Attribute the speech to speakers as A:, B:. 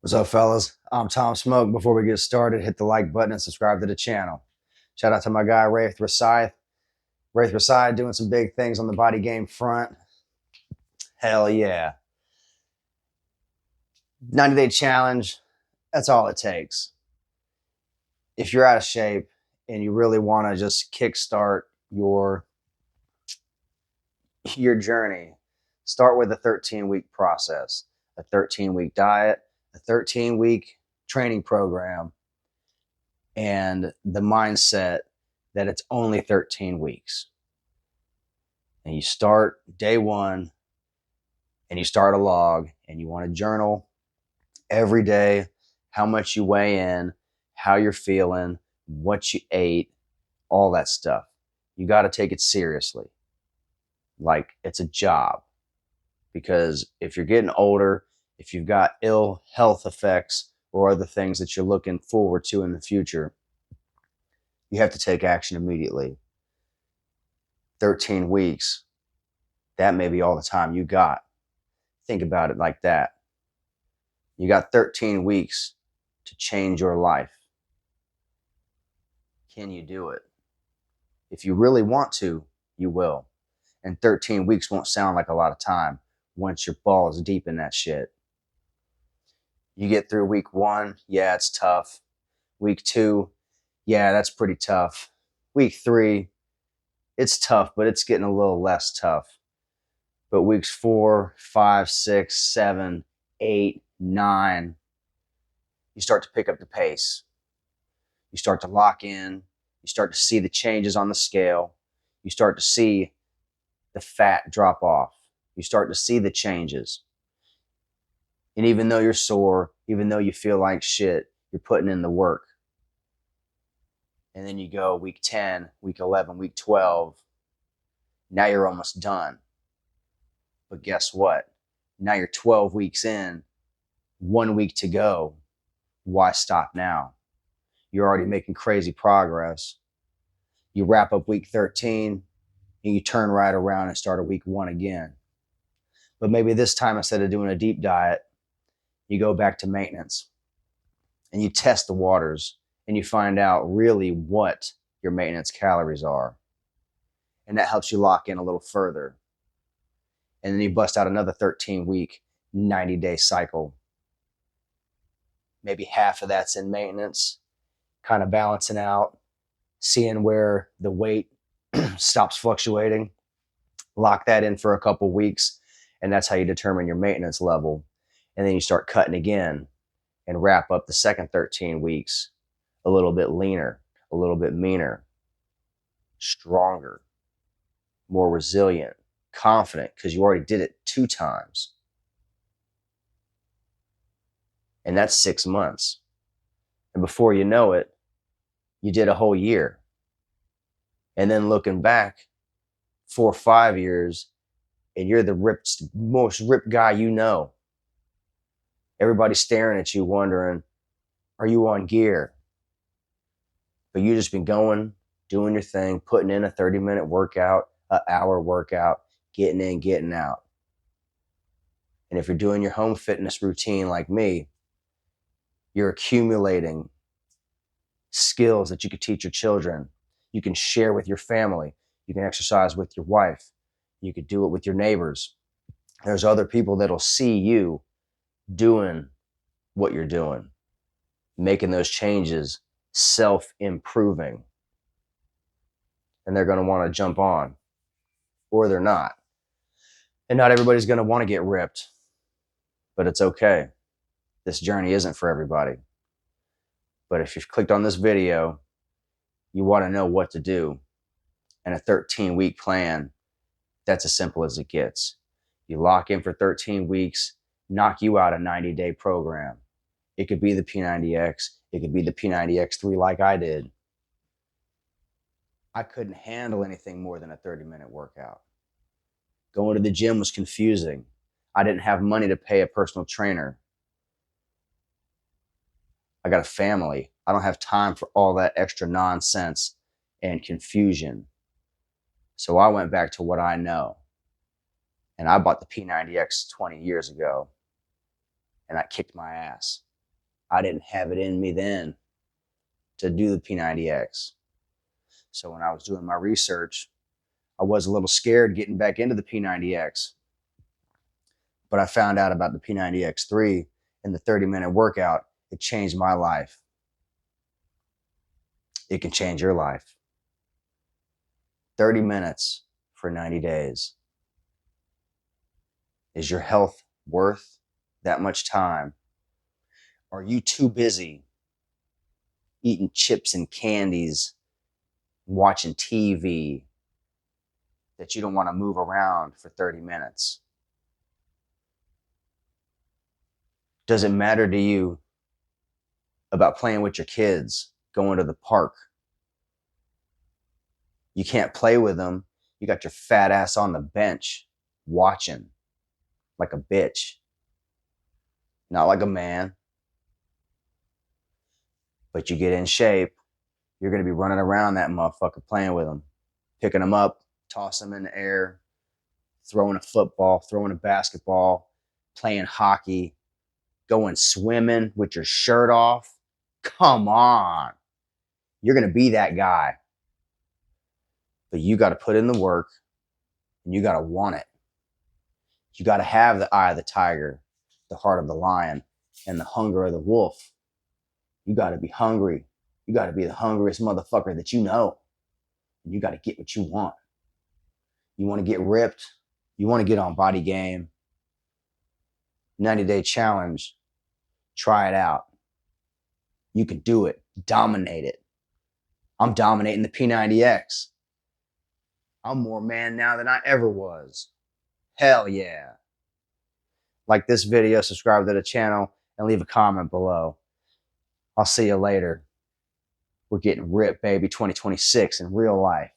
A: What's up, fellas? I'm Tom Smoke. Before we get started, hit the like button and subscribe to the channel. Shout out to my guy, Wraith Rasai. Wraith Rasai doing some big things on the body game front. Hell yeah. 90-day challenge, that's all it takes. If you're out of shape and you really want to just kickstart your journey, start with a 13-week process, a 13-week diet, a 13-week training program, and the mindset that it's only 13 weeks. And you start day one and you start a log and you want to journal every day how much you weigh in, how you're feeling, what you ate, all that stuff. You got to take it seriously, like it's a job. Because if you're getting older, if you've got ill health effects or other things that you're looking forward to in the future, you have to take action immediately. 13 weeks, that may be all the time you got. Think about it like that. You got 13 weeks to change your life. Can you do it? If you really want to, you will. And 13 weeks won't sound like a lot of time once your balls deep in that shit. You get through week one, yeah, it's tough. Week two, yeah, that's pretty tough. Week three, it's tough, but it's getting a little less tough. But weeks 4, 5, 6, 7, 8, 9, you start to pick up the pace. You start to lock in. You start to see the changes on the scale. You start to see the fat drop off. You start to see the changes. And even though you're sore, even though you feel like shit, you're putting in the work. And then you go week 10, week 11, week 12. Now you're almost done. But guess what? Now you're 12 weeks in, 1 week to go. Why stop now? You're already making crazy progress. You wrap up week 13 and you turn right around and start a week 1 again. But maybe this time, instead of doing a deep diet, you go back to maintenance and you test the waters and you find out really what your maintenance calories are. And that helps you lock in a little further. And then you bust out another 13-week, 90-day cycle. Maybe half of that's in maintenance, kind of balancing out, seeing where the weight stops fluctuating. Lock that in for a couple weeks, and that's how you determine your maintenance level. And then you start cutting again and wrap up the second 13 weeks a little bit leaner, a little bit meaner, stronger, more resilient, confident, because you already did it 2 times. And that's 6 months. And before you know it, you did a whole year. And then looking back 4 or 5 years, and you're the most ripped guy you know. Everybody's staring at you wondering, are you on gear? But you just been going, doing your thing, putting in a 30-minute workout, an hour workout, getting in, getting out. And if you're doing your home fitness routine like me, you're accumulating skills that you could teach your children. You can share with your family. You can exercise with your wife. You could do it with your neighbors. There's other people that'll see you doing what you're doing, making those changes, self-improving. And they're going to want to jump on, or they're not. And not everybody's going to want to get ripped, but it's okay. This journey isn't for everybody. But if you've clicked on this video, you want to know what to do. And a 13-week plan, that's as simple as it gets. You lock in for 13 weeks, knock you out a 90-day program. It could be the P90X. It could be the P90X3 like I did. I couldn't handle anything more than a 30-minute workout. Going to the gym was confusing. I didn't have money to pay a personal trainer. I got a family. I don't have time for all that extra nonsense and confusion. So I went back to what I know. And I bought the P90X 20 years ago. And I kicked my ass. I didn't have it in me then to do the P90X. So when I was doing my research, I was a little scared getting back into the P90X. But I found out about the P90X3 and the 30-minute workout. It changed my life. It can change your life. 30 minutes for 90 days. Is your health worth that much time? Are you too busy eating chips and candies, watching TV, that you don't want to move around for 30 minutes? Does it matter to you about playing with your kids, going to the park? You can't play with them. You got your fat ass on the bench watching like a bitch. Not like a man. But you get in shape, you're going to be running around that motherfucker playing with them, picking them up, tossing them in the air, throwing a football, throwing a basketball, playing hockey, going swimming with your shirt off. Come on. You're going to be that guy. But you got to put in the work and you got to want it. You got to have the eye of the tiger, the heart of the lion, and the hunger of the wolf. You got to be hungry. You got to be the hungriest motherfucker that you know. You got to get what you want. You want to get ripped. You want to get on Body Game. 90-day challenge. Try it out. You can do it. Dominate it. I'm dominating the P90X. I'm more man now than I ever was. Hell yeah. Like this video, subscribe to the channel, and leave a comment below. I'll see you later. We're getting ripped, baby. 2026 in real life.